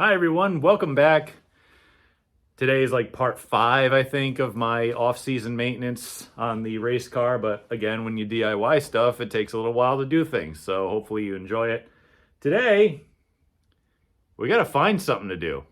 Hi everyone, welcome back. Today is like part 5, I think, of my off-season maintenance on the race car. But again, when you DIY stuff, it takes a little while to do things. So hopefully you enjoy it. Today, we got to find something to do.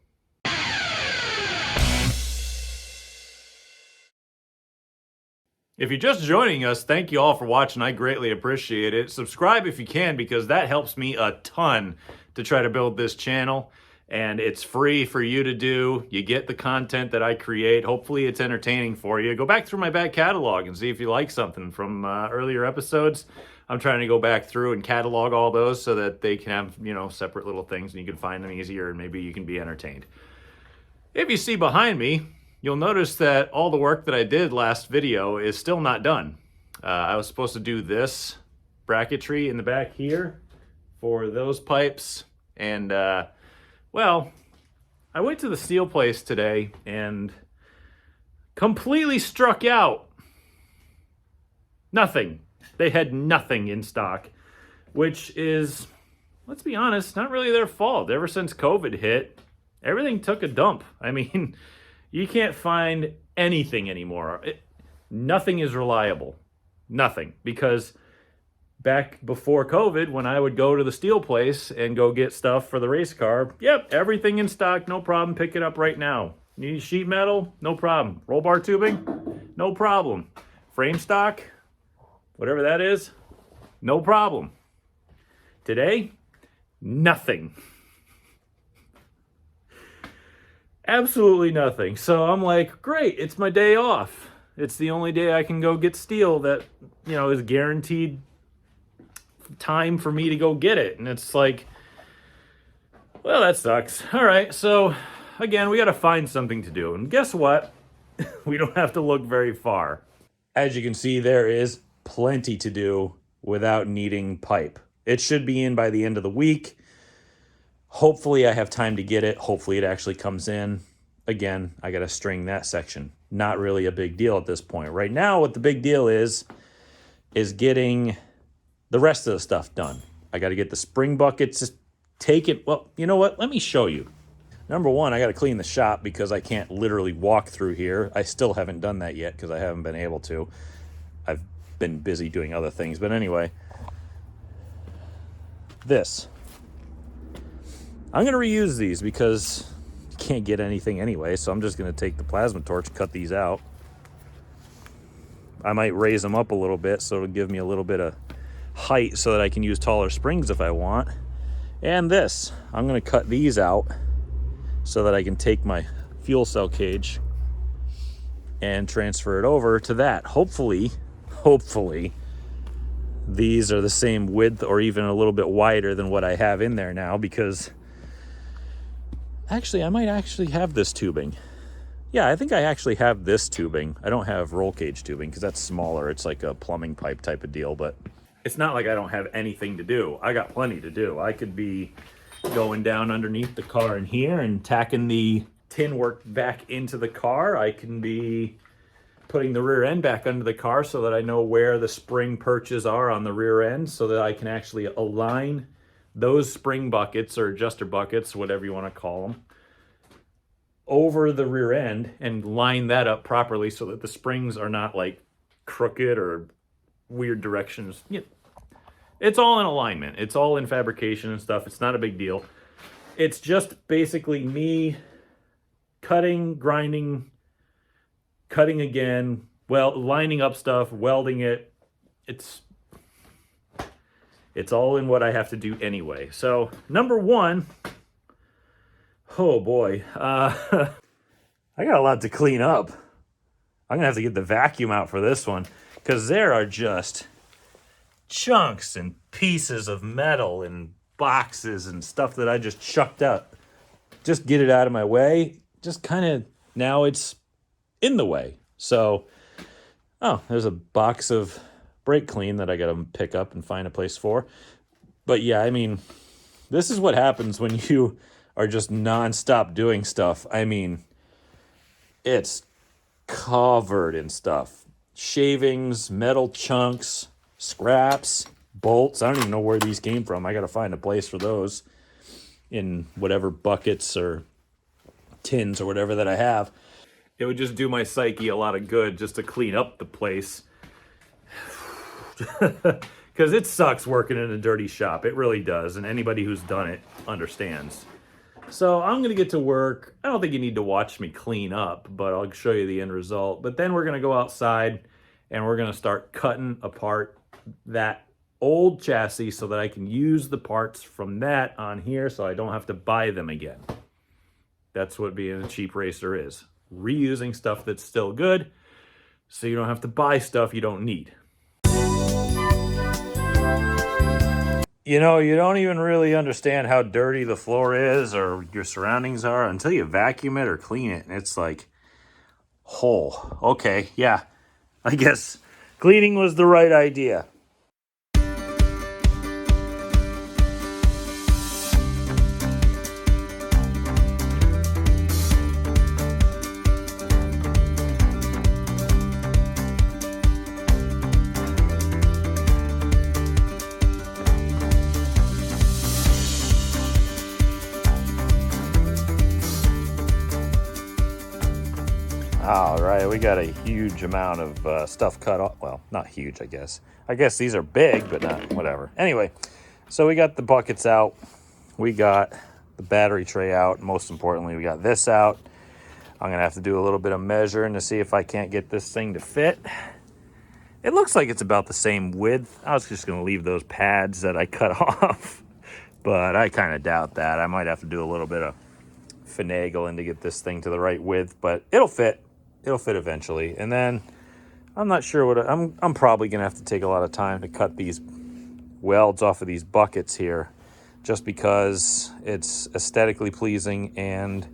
If you're just joining us, thank you all for watching. I greatly appreciate it. Subscribe if you can, because that helps me a ton to try to build this channel. And it's free for you to do. You get the content that I create. Hopefully it's entertaining for you. Go back through my back catalog and see if you like something from earlier episodes. I'm trying to go back through and catalog all those so that they can have, separate little things and you can find them easier and maybe you can be entertained. If you see behind me, you'll notice that all the work that I did last video is still not done. I was supposed to do this bracketry in the back here for those pipes. And, well, I went to the steel place today and completely struck out. Nothing. They had nothing in stock, which is, let's be honest, not really their fault. Ever since COVID hit, everything took a dump. I mean, you can't find anything anymore. Nothing is reliable. Nothing. Because back before COVID, when I would go to the steel place and go get stuff for the race car, yep, everything in stock, no problem, pick it up right now. Need sheet metal? No problem. Roll bar tubing? No problem. Frame stock? Whatever that is? No problem. Today, nothing. Absolutely nothing. So I'm like, great, it's my day off. It's the only day I can go get steel that, is guaranteed time for me to go get it. And it's like, well, that sucks. All right, so again, we got to find something to do. And guess what? We don't have to look very far. As you can see, there is plenty to do without needing pipe. It should be in by the end of the week. Hopefully I have time to get it. Hopefully it actually comes in. Again, I got to string that section. Not really a big deal at this point. Right now, what the big deal is getting the rest of the stuff done. I got to get the spring buckets, just take it. Well, you know what? Let me show you. Number one, I got to clean the shop because I can't literally walk through here. I still haven't done that yet because I haven't been able to. I've been busy doing other things. But anyway, this. I'm going to reuse these because you can't get anything anyway. So I'm just going to take the plasma torch, cut these out. I might raise them up a little bit so it'll give me a little bit of height so that I can use taller springs if I want. And this, I'm going to cut these out so that I can take my fuel cell cage and transfer it over to that. Hopefully these are the same width or even a little bit wider than what I have in there now, because actually I might actually have this tubing. Yeah, I think I actually have this tubing. I don't have roll cage tubing because that's smaller. It's like a plumbing pipe type of deal, but it's not like I don't have anything to do. I got plenty to do. I could be going down underneath the car in here and tacking the tin work back into the car. I can be putting the rear end back under the car so that I know where the spring perches are on the rear end so that I can actually align those spring buckets or adjuster buckets, whatever you want to call them, over the rear end and line that up properly so that the springs are not like crooked or weird directions. It's all in alignment. It's all in fabrication and stuff. It's not a big deal. It's just basically me cutting, grinding, cutting again, lining up stuff, welding it. It's all in what I have to do anyway. So number one, oh boy, I got a lot to clean up. I'm gonna have to get the vacuum out for this one because there are just chunks and pieces of metal and boxes and stuff that I just chucked out. Just get it out of my way. Just kind of, now it's in the way. So, there's a box of brake clean that I got to pick up and find a place for. But yeah, I mean, this is what happens when you are just nonstop doing stuff. I mean, it's covered in stuff. Shavings, metal chunks, scraps, bolts. I don't even know where these came from. I got to find a place for those. in whatever buckets or tins or whatever that I have. It would just do my psyche a lot of good just to clean up the place. Because it sucks working in a dirty shop. It really does. And anybody who's done it understands. So I'm going to get to work. I don't think you need to watch me clean up, but I'll show you the end result. But then we're going to go outside and we're going to start cutting apart that old chassis so that I can use the parts from that on here so I don't have to buy them again. That's what being a cheap racer is. Reusing stuff that's still good so you don't have to buy stuff you don't need. You know, you don't even really understand how dirty the floor is or your surroundings are until you vacuum it or clean it. And it's like, whole. Okay, yeah. I guess cleaning was the right idea. All right, we got a huge amount of stuff cut off. Well, not huge, I guess. I guess these are big, but not whatever. Anyway, so we got the buckets out. We got the battery tray out. Most importantly, we got this out. I'm going to have to do a little bit of measuring to see if I can't get this thing to fit. It looks like it's about the same width. I was just going to leave those pads that I cut off, but I kind of doubt that. I might have to do a little bit of finagling to get this thing to the right width, but it'll fit. It'll fit eventually. And then I'm not sure what I'm probably going to have to take a lot of time to cut these welds off of these buckets here just because it's aesthetically pleasing and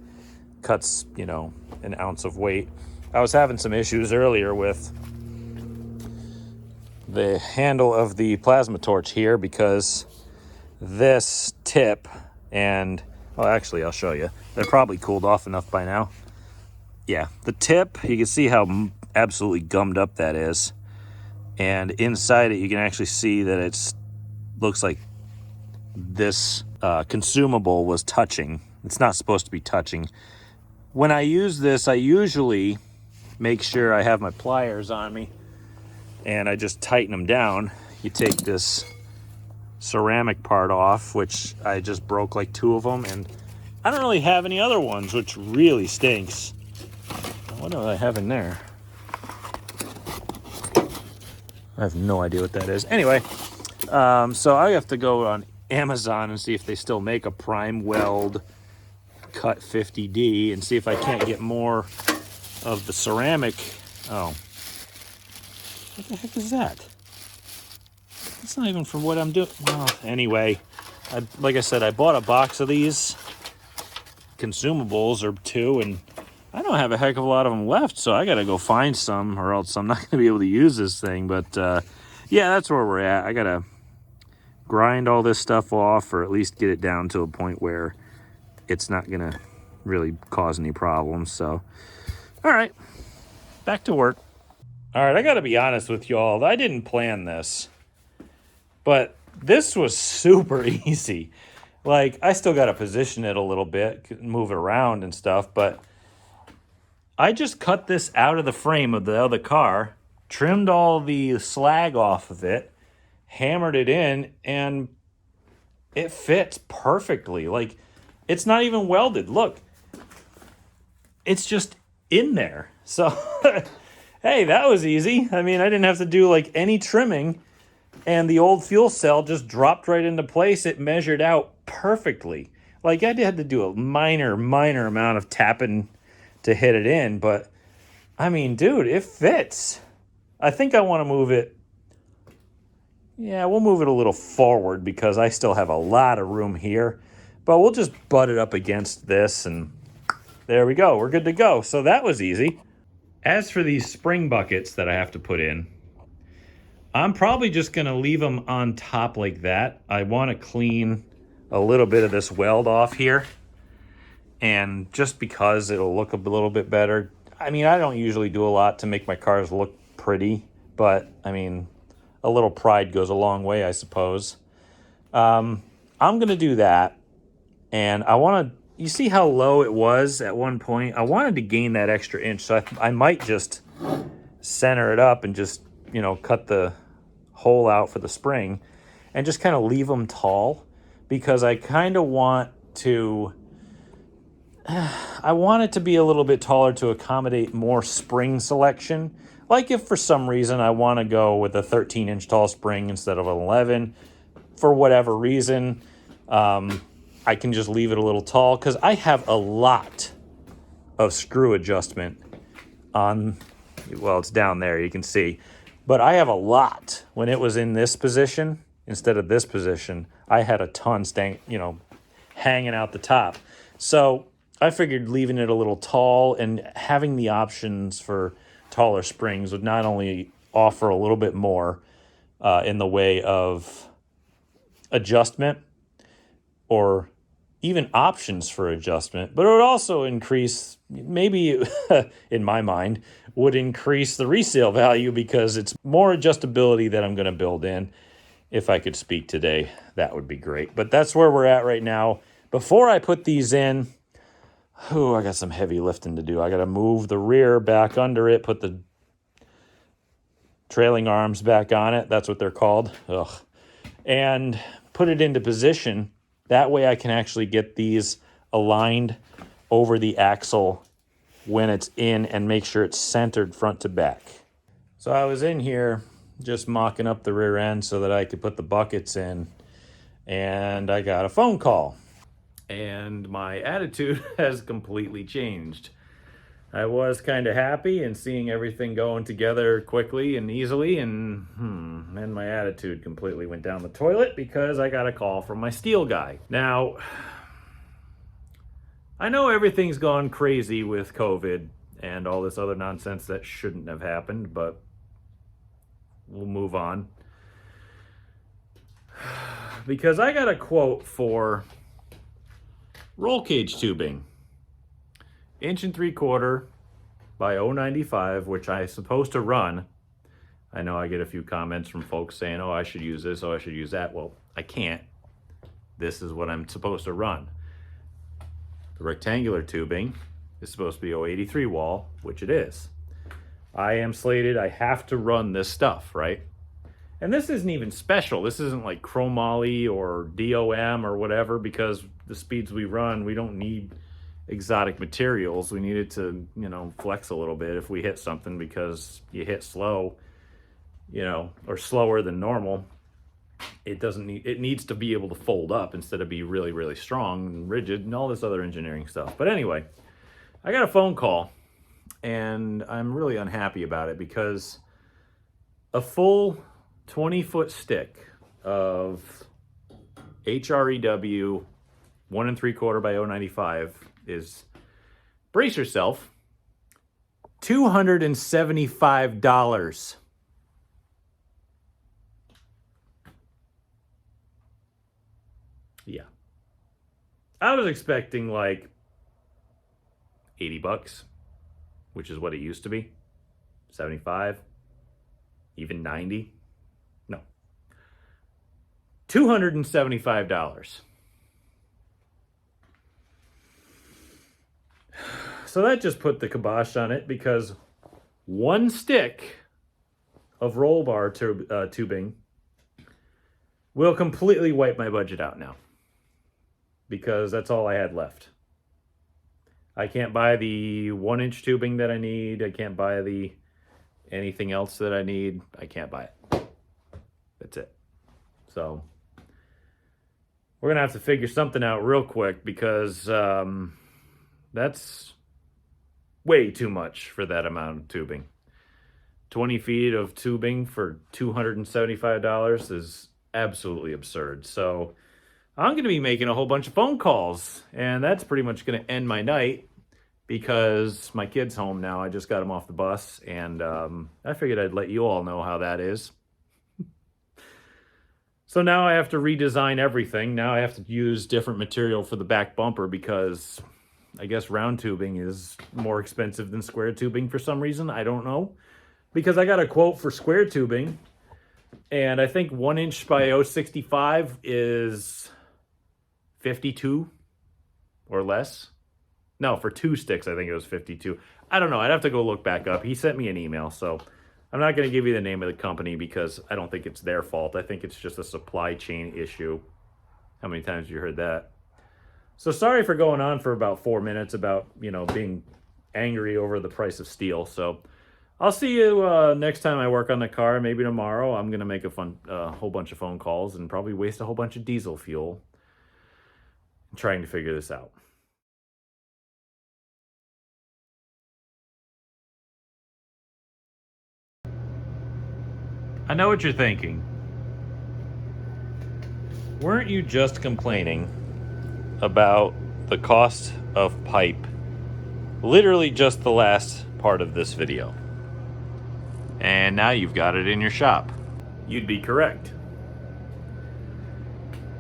cuts, you know, an ounce of weight. I was having some issues earlier with the handle of the plasma torch here because this tip and, well, actually, I'll show you. They're probably cooled off enough by now. Yeah, the tip, you can see how absolutely gummed up that is. And inside it, you can actually see that it's looks like this consumable was touching. It's not supposed to be touching. When I use this, I usually make sure I have my pliers on me and I just tighten them down. You take this ceramic part off, which I just broke like 2 of them, and I don't really have any other ones, which really stinks. What do I have in there? I have no idea what that is. Anyway, so I have to go on Amazon and see if they still make a prime weld cut 50D and see if I can't get more of the ceramic. Oh, what the heck is that? It's not even for what I'm doing. Well, anyway, like I said, I bought a box of these consumables or 2, and I don't have a heck of a lot of them left, so I got to go find some or else I'm not going to be able to use this thing. But, yeah, that's where we're at. I got to grind all this stuff off or at least get it down to a point where it's not going to really cause any problems. So, all right, back to work. All right, I got to be honest with y'all. I didn't plan this, but this was super easy. Like, I still got to position it a little bit, move it around and stuff, but I just cut this out of the frame of the other car, trimmed all the slag off of it, hammered it in, and it fits perfectly. Like, it's not even welded. Look, it's just in there. So, hey, that was easy. I mean, I didn't have to do like any trimming, and the old fuel cell just dropped right into place. It measured out perfectly. Like, I had to do a minor amount of tapping to hit it in, but I mean, dude, it fits. I think I want to move it. Yeah, we'll move it a little forward because I still have a lot of room here, but we'll just butt it up against this and there we go. We're good to go. So that was easy. As for these spring buckets that I have to put in, I'm probably just going to leave them on top like that. I want to clean a little bit of this weld off here. And just because it'll look a little bit better. I mean, I don't usually do a lot to make my cars look pretty, but I mean, a little pride goes a long way, I suppose. I'm going to do that. And I want to, you see how low it was at one point? I wanted to gain that extra inch, so I might just center it up and just, cut the hole out for the spring and just kind of leave them tall, because I kind of want to, I want it to be a little bit taller to accommodate more spring selection. Like if for some reason I want to go with a 13-inch tall spring instead of an 11, for whatever reason, I can just leave it a little tall, because I have a lot of screw adjustment on, well, it's down there, you can see. But I have a lot. When it was in this position, instead of this position, I had a ton hanging out the top. So I figured leaving it a little tall and having the options for taller springs would not only offer a little bit more in the way of adjustment or even options for adjustment, but it would also increase, maybe in my mind, would increase the resale value, because it's more adjustability that I'm going to build in. If I could speak today, that would be great. But that's where we're at right now. Before I put these in, I got some heavy lifting to do. I got to move the rear back under it, put the trailing arms back on it. That's what they're called. And put it into position. That way I can actually get these aligned over the axle when it's in and make sure it's centered front to back. So I was in here just mocking up the rear end so that I could put the buckets in, and I got a phone call. And my attitude has completely changed. I was kind of happy and seeing everything going together quickly and easily, and then my attitude completely went down the toilet because I got a call from my steel guy. Now, I know everything's gone crazy with COVID and all this other nonsense that shouldn't have happened, but we'll move on. Because I got a quote for roll cage tubing. 1 3/4 by 0.95, which I'm supposed to run. I know I get a few comments from folks saying, oh, I should use this, oh, I should use that. Well, I can't. This is what I'm supposed to run. The rectangular tubing is supposed to be 0.83 wall, which it is. I am slated, I have to run this stuff, right? And this isn't even special. This isn't like chromoly or DOM or whatever, because the speeds we run, we don't need exotic materials. We need it to, flex a little bit if we hit something, because you hit slow, or slower than normal. It needs to be able to fold up instead of be really, really strong and rigid and all this other engineering stuff. But anyway, I got a phone call and I'm really unhappy about it, because a full 20-foot stick of HREW 1 3/4 by 0.95 is, brace yourself, $275. Yeah. I was expecting like $80, which is what it used to be. 75, even 90. No. $275. So that just put the kibosh on it, because one stick of roll bar tubing will completely wipe my budget out now, because that's all I had left. I can't buy the 1-inch tubing that I need. I can't buy anything else that I need. I can't buy it. That's it. So we're gonna have to figure something out real quick, because that's way too much for that amount of tubing. 20 feet of tubing for $275 is absolutely absurd. So I'm going to be making a whole bunch of phone calls, and that's pretty much going to end my night, because my kid's home now. I just got him off the bus, and I figured I'd let you all know how that is. So now I have to redesign everything. Now I have to use different material for the back bumper, because I guess round tubing is more expensive than square tubing for some reason. I don't know. Because I got a quote for square tubing, and I think 1 inch by 0.65 is $52. or less. No, for 2 sticks, I think it was 52. I don't know. I'd have to go look back up. He sent me an email, so I'm not going to give you the name of the company because I don't think it's their fault. I think it's just a supply chain issue. How many times have you heard that? So sorry for going on for about 4 minutes about, being angry over the price of steel. So I'll see you next time I work on the car. Maybe tomorrow. I'm going to make a whole bunch of phone calls and probably waste a whole bunch of diesel fuel trying to figure this out. I know what you're thinking. Weren't you just complaining about the cost of pipe literally just the last part of this video? And now you've got it in your shop. You'd be correct.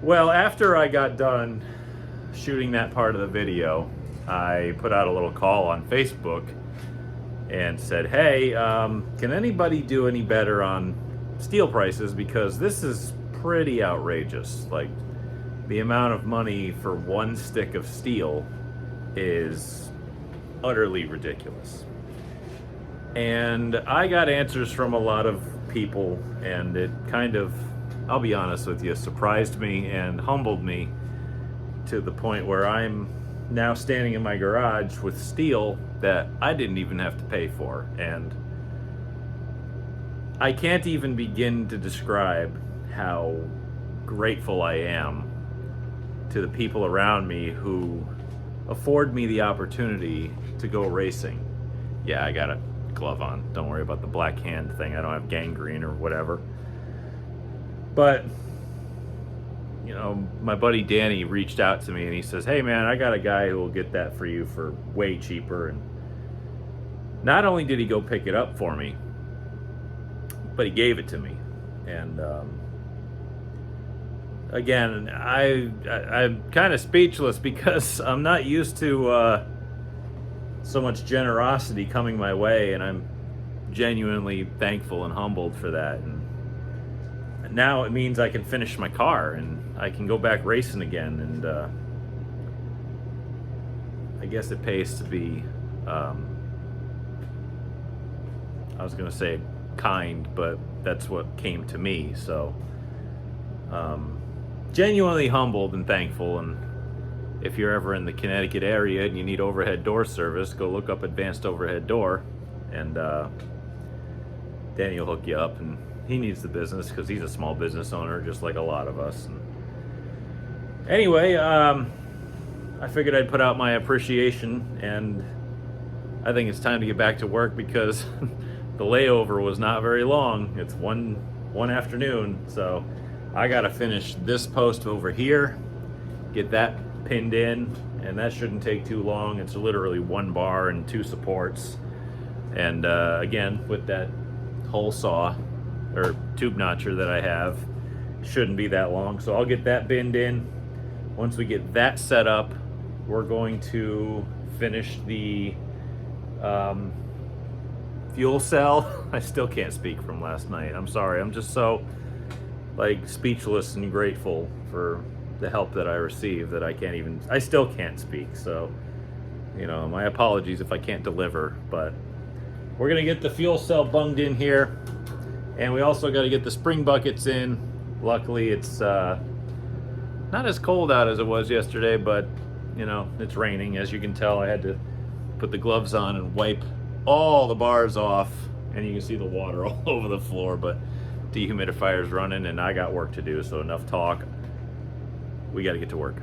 Well, after I got done shooting that part of the video, I put out a little call on Facebook and said, hey, can anybody do any better on steel prices? Because this is pretty outrageous. Like, the amount of money for 1 stick of steel is utterly ridiculous. And I got answers from a lot of people, and it kind of, I'll be honest with you, surprised me and humbled me to the point where I'm now standing in my garage with steel that I didn't even have to pay for. And I can't even begin to describe how grateful I am to the people around me who afford me the opportunity to go racing. Yeah, I got a glove on. Don't worry about the black hand thing. I don't have gangrene or whatever. But, my buddy Danny reached out to me and he says, hey man, I got a guy who will get that for you for way cheaper. And not only did he go pick it up for me, but he gave it to me. And again, I'm kind of speechless because I'm not used to so much generosity coming my way, and I'm genuinely thankful and humbled for that. And now it means I can finish my car and I can go back racing again. And I guess it pays to be, I was going to say kind, but that's what came to me. So genuinely humbled and thankful. And if you're ever in the Connecticut area and you need overhead door service, go look up Advanced Overhead Door, and Danny will hook you up. And he needs the business because he's a small business owner just like a lot of us. And anyway, I figured I'd put out my appreciation, and I think it's time to get back to work because the layover was not very long. It's one afternoon, so I gotta finish this post over here, get that pinned in, and that shouldn't take too long. It's literally 1 bar and 2 supports. And again, with that hole saw or tube notcher that I have, shouldn't be that long. So I'll get that binned in. Once we get that set up, we're going to finish the fuel cell. I still can't speak from last night. I'm sorry. I'm just so speechless and grateful for the help that I received that I still can't speak. So, my apologies if I can't deliver, but we're gonna get the fuel cell bunged in here, and we also got to get the spring buckets in. Luckily, it's not as cold out as it was yesterday, but it's raining. As you can tell, I had to put the gloves on and wipe all the bars off, and you can see the water all over the floor, but dehumidifier's running and I got work to do. So enough talk, we got to get to work.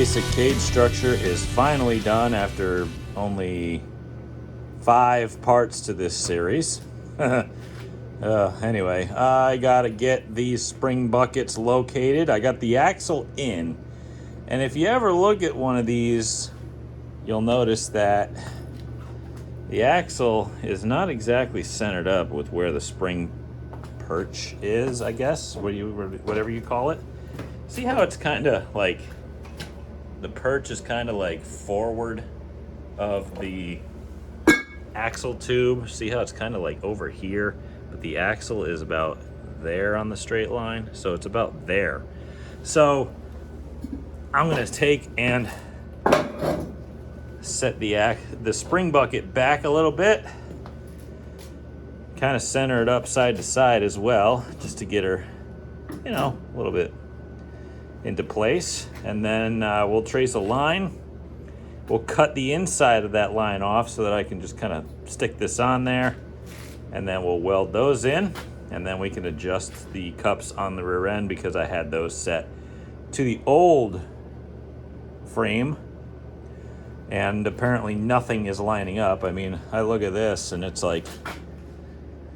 basic cage structure is finally done after only 5 parts to this series. Anyway, I gotta get these spring buckets located. I got the axle in, and if you ever look at one of these, you'll notice that the axle is not exactly centered up with where the spring perch is, I guess, whatever you call it. See how it's kind of like, the perch is kind of like forward of the axle tube. See how it's kind of like over here, but the axle is about there on the straight line, so it's about there. So I'm gonna take and set the spring bucket back a little bit, kind of center it up side to side as well, just to get her, you know, a little bit into place. And then we'll trace a line. We'll cut the inside of that line off so that I can just kind of stick this on there, and then we'll weld those in, and then we can adjust the cups on the rear end because I had those set to the old frame, and apparently nothing is lining up. I mean, I look at this and it's like,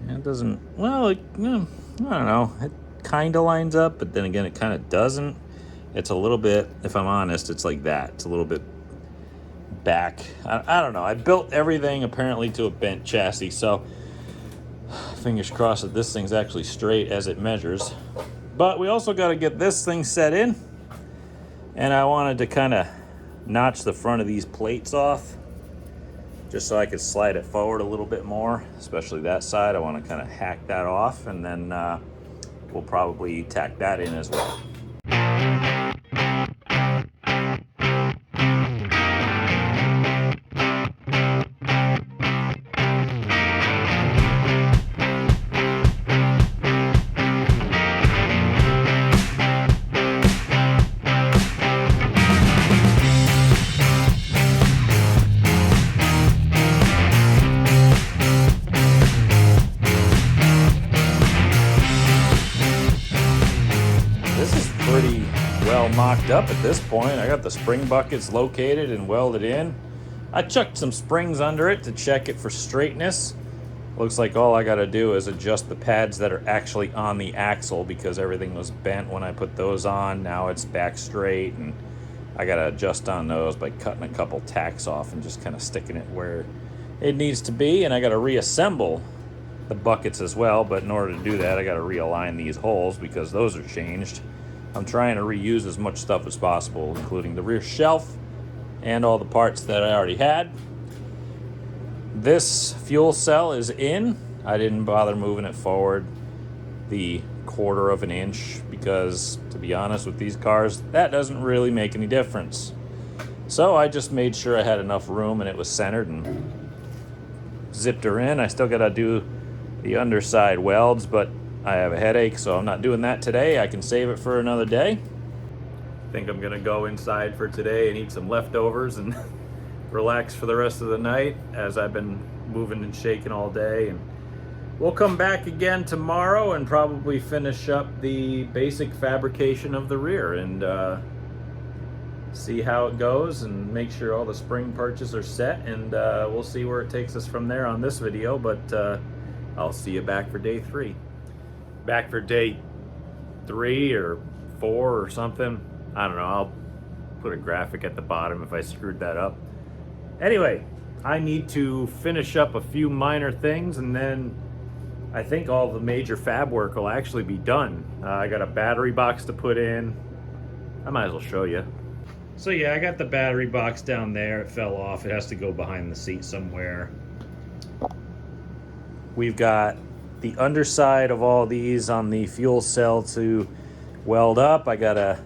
it doesn't, well, I don't know, it kind of lines up, but then again it kind of doesn't. It's a little bit, if I'm honest, it's like that. It's a little bit back. I don't know. I built everything apparently to a bent chassis, so fingers crossed that this thing's actually straight as it measures. But we also got to get this thing set in, and I wanted to kind of notch the front of these plates off just so I could slide it forward a little bit more, especially that side. I want to kind of hack that off, and then we'll probably tack that in as well. Pretty well mocked up at this point. I got the spring buckets located and welded in. I chucked some springs under it to check it for straightness. Looks like all I got to do is adjust the pads that are actually on the axle, because everything was bent when I put those on. Now it's back straight, and I got to adjust on those by cutting a couple tacks off and just kind of sticking it where it needs to be. And I got to reassemble the buckets as well, but in order to do that I got to realign these holes because those are changed. I'm trying to reuse as much stuff as possible, including the rear shelf and all the parts that I already had. This fuel cell is in. I didn't bother moving it forward the 1/4 of an inch because, to be honest with these cars, that doesn't really make any difference. So I just made sure I had enough room and it was centered and zipped her in. I still got to do the underside welds, but I have a headache, so I'm not doing that today. I can save it for another day. I think I'm gonna go inside for today and eat some leftovers and relax for the rest of the night, as I've been moving and shaking all day. And we'll come back again tomorrow and probably finish up the basic fabrication of the rear and see how it goes and make sure all the spring perches are set, and we'll see where it takes us from there on this video. But I'll see you back for day 3. Back for day 3 or 4 or something. I don't know. I'll put a graphic at the bottom if I screwed that up. Anyway, I need to finish up a few minor things, and then I think all the major fab work will actually be done. I got a battery box to put in. I might as well show you. So yeah, I got the battery box down there. It fell off. It has to go behind the seat somewhere. We've got the underside of all these on the fuel cell to weld up. I gotta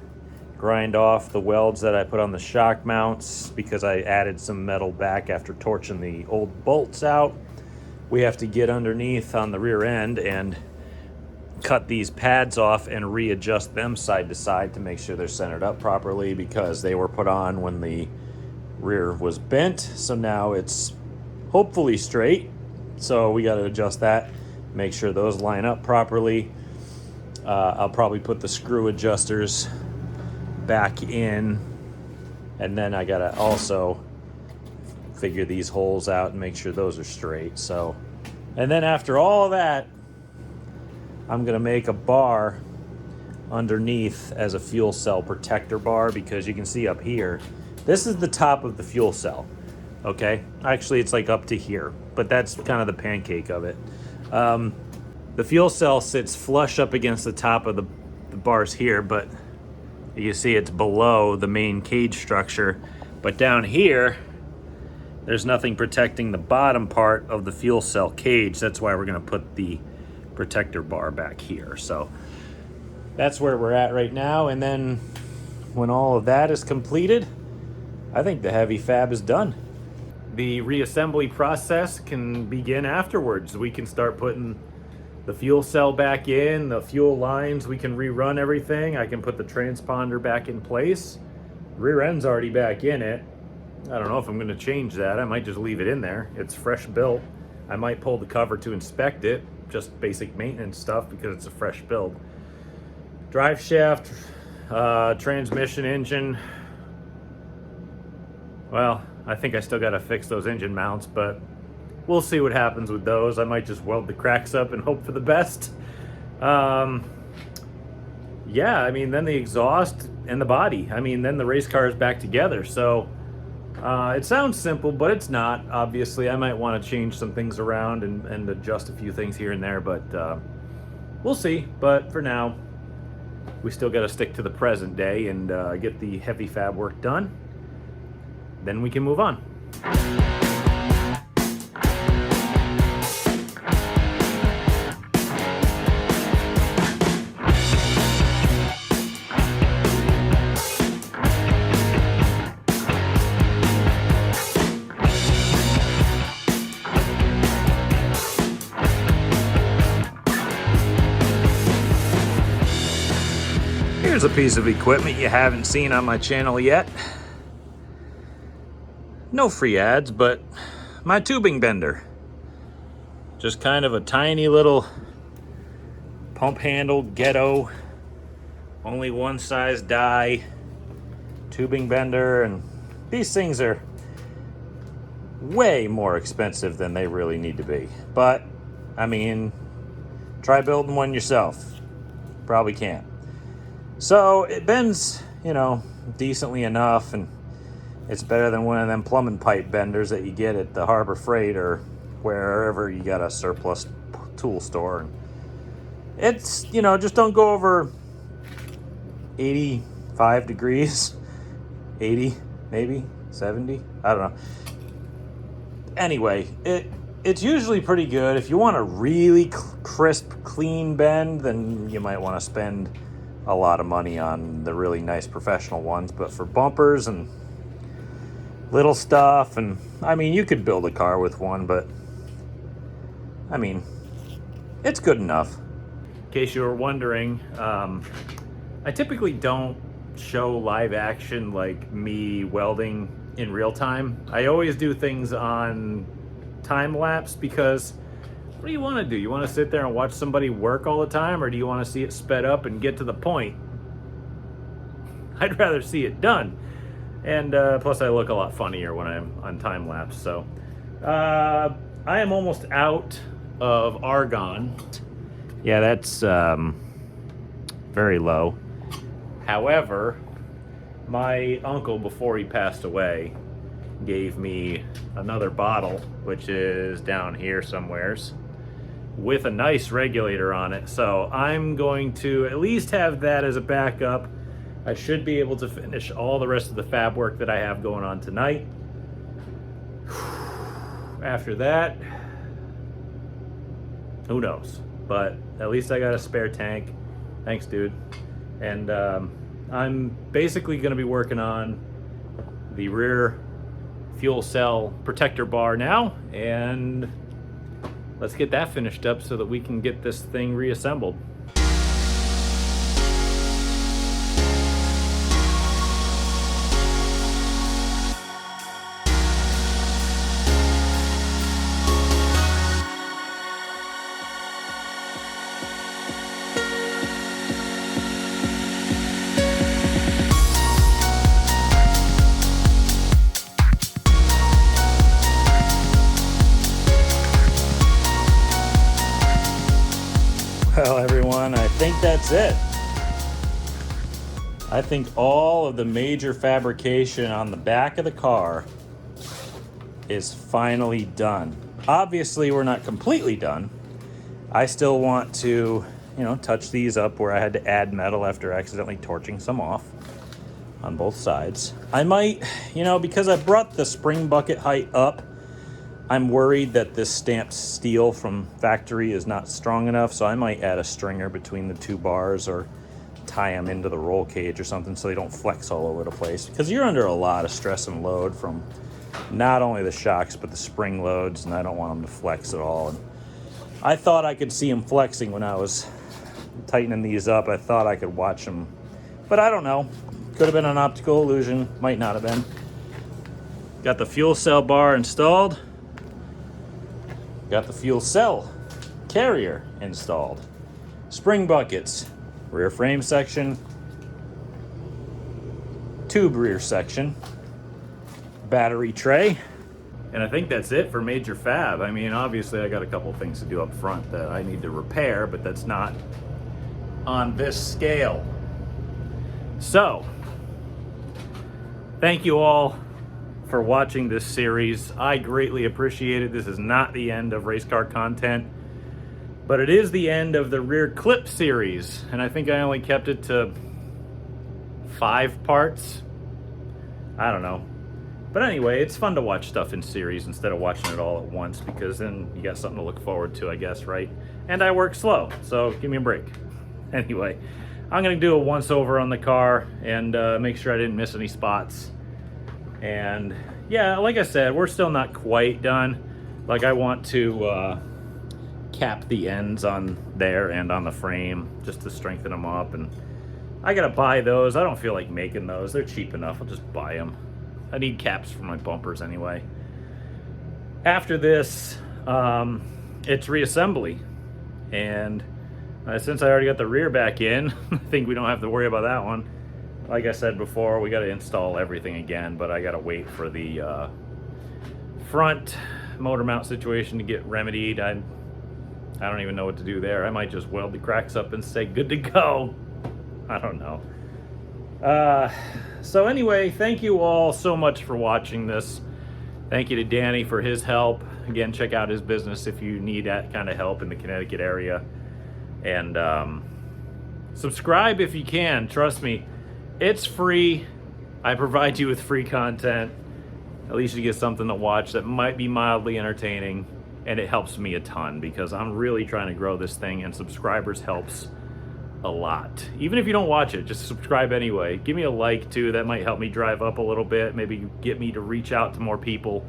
grind off the welds that I put on the shock mounts because I added some metal back after torching the old bolts out. We have to get underneath on the rear end and cut these pads off and readjust them side to side to make sure they're centered up properly, because they were put on when the rear was bent. So now it's hopefully straight. So we got to adjust that, make sure those line up properly. I'll probably put the screw adjusters back in And then I gotta also figure these holes out and make sure those are straight. So, and then after all that, I'm gonna make a bar underneath as a fuel cell protector bar, because you can see up here, this is the top of the fuel cell. Okay, actually it's like up to here, but that's kind of the pancake of it. The fuel cell sits flush up against the top of the bars here, but you see it's below the main cage structure. But down here, there's nothing protecting the bottom part of the fuel cell cage. That's why we're gonna put the protector bar back here. So that's where we're at right now. And then when all of that is completed, I think the heavy fab is done. The reassembly process can begin afterwards. We can start putting the fuel cell back in, the fuel lines, we can rerun everything. I can put the transponder back in place. Rear end's already back in it. I don't know if I'm gonna change that. I might just leave it in there. It's fresh built. I might pull the cover to inspect it, just basic maintenance stuff because it's a fresh build. Drive shaft, transmission, engine. Well, I think I still gotta fix those engine mounts, but we'll see what happens with those. I might just weld the cracks up and hope for the best. Yeah, I mean, then the exhaust and the body. I mean, then the race car is back together. So it sounds simple, but it's not. Obviously, I might want to change some things around and adjust a few things here and there, but we'll see. But for now, we still got to stick to the present day and get the heavy fab work done. Then we can move on. Here's a piece of equipment you haven't seen on my channel yet. No free ads, but my tubing bender. Just kind of a tiny little pump handle ghetto, only one size die tubing bender, and these things are way more expensive than they really need to be. But I mean, try building one yourself. Probably can't. So it bends, you know, decently enough, and it's better than one of them plumbing pipe benders that you get at the Harbor Freight or wherever you got a surplus tool store. It's, you know, just don't go over 85 degrees, 80, maybe 70, I don't know. Anyway, it's usually pretty good. If you want a really crisp, clean bend, then you might want to spend a lot of money on the really nice professional ones. But for bumpers and little stuff, and I mean, you could build a car with one, but I mean, it's good enough. In case you were wondering, I typically don't show live action, like me welding in real time. I always do things on time lapse, because what do you want to do? You want to sit there and watch somebody work all the time, or do you want to see it sped up and get to the point? I'd rather see it done. And plus I look a lot funnier when I'm on time lapse. So I am almost out of argon. Yeah, that's very low. However, my uncle, before he passed away, gave me another bottle, which is down here somewheres, with a nice regulator on it. So I'm going to at least have that as a backup. I should be able to finish all the rest of the fab work that I have going on tonight. After that, who knows? But at least I got a spare tank. Thanks, dude. And I'm basically going to be working on the rear fuel cell protector bar now, and let's get that finished up so that we can get this thing reassembled. think that's it. I think all of the major fabrication on the back of the car is finally done. Obviously, we're not completely done. I still want to, touch these up where I had to add metal after accidentally torching some off on both sides. I might, because I brought the spring bucket height up, I'm worried that this stamped steel from factory is not strong enough, so I might add a stringer between the two bars or tie them into the roll cage or something so they don't flex all over the place, because you're under a lot of stress and load from not only the shocks but the spring loads, and I don't want them to flex at all. And I thought I could see them flexing when I was tightening these up. I thought I could watch them, but I don't know. Could have been an optical illusion, might not have been. Got the fuel cell bar installed. Got the fuel cell carrier installed. Spring buckets, rear frame section, tube rear section, battery tray. And I think that's it for major fab. I mean, obviously I got a couple things to do up front that I need to repair, but that's not on this scale. So, thank you all for watching this series. I greatly appreciate it. This is not the end of race car content, but it is the end of the rear clip series. And I think I only kept it to 5 parts. I don't know. But anyway, it's fun to watch stuff in series instead of watching it all at once, because then you got something to look forward to, I guess, right? And I work slow, so give me a break. Anyway, I'm gonna do a once over on the car and make sure I didn't miss any spots. And yeah, like I said, we're still not quite done. Like, I want to cap the ends on there and on the frame just to strengthen them up. And I gotta buy those. I don't feel like making those. They're cheap enough. I'll just buy them. I need caps for my bumpers anyway. After this, it's reassembly. And since I already got the rear back in, I think we don't have to worry about that one. Like I said before, we got to install everything again, but I got to wait for the front motor mount situation to get remedied. I don't even know what to do there. I might just weld the cracks up and say good to go. I don't know. So anyway, thank you all so much for watching this. Thank you to Danny for his help. Again, check out his business if you need that kind of help in the Connecticut area. And subscribe if you can. Trust me, it's free. I provide you with free content. At least you get something to watch that might be mildly entertaining, and it helps me a ton because I'm really trying to grow this thing, and subscribers helps a lot. Even if you don't watch it, just subscribe anyway. Give me a like too. That might help me drive up a little bit, maybe get me to reach out to more people.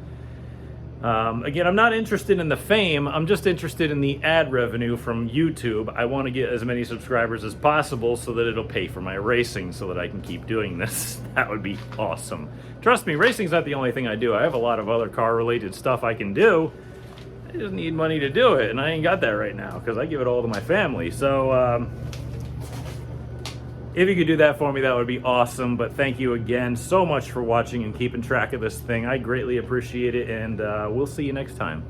Again, I'm not interested in the fame. I'm just interested in the ad revenue from YouTube. I want to get as many subscribers as possible so that it'll pay for my racing so that I can keep doing this. That would be awesome. Trust me, racing's not the only thing I do. I have a lot of other car related stuff I can do. I just need money to do it, and I ain't got that right now because I give it all to my family. So if you could do that for me, that would be awesome. But thank you again so much for watching and keeping track of this thing. I greatly appreciate it, and we'll see you next time.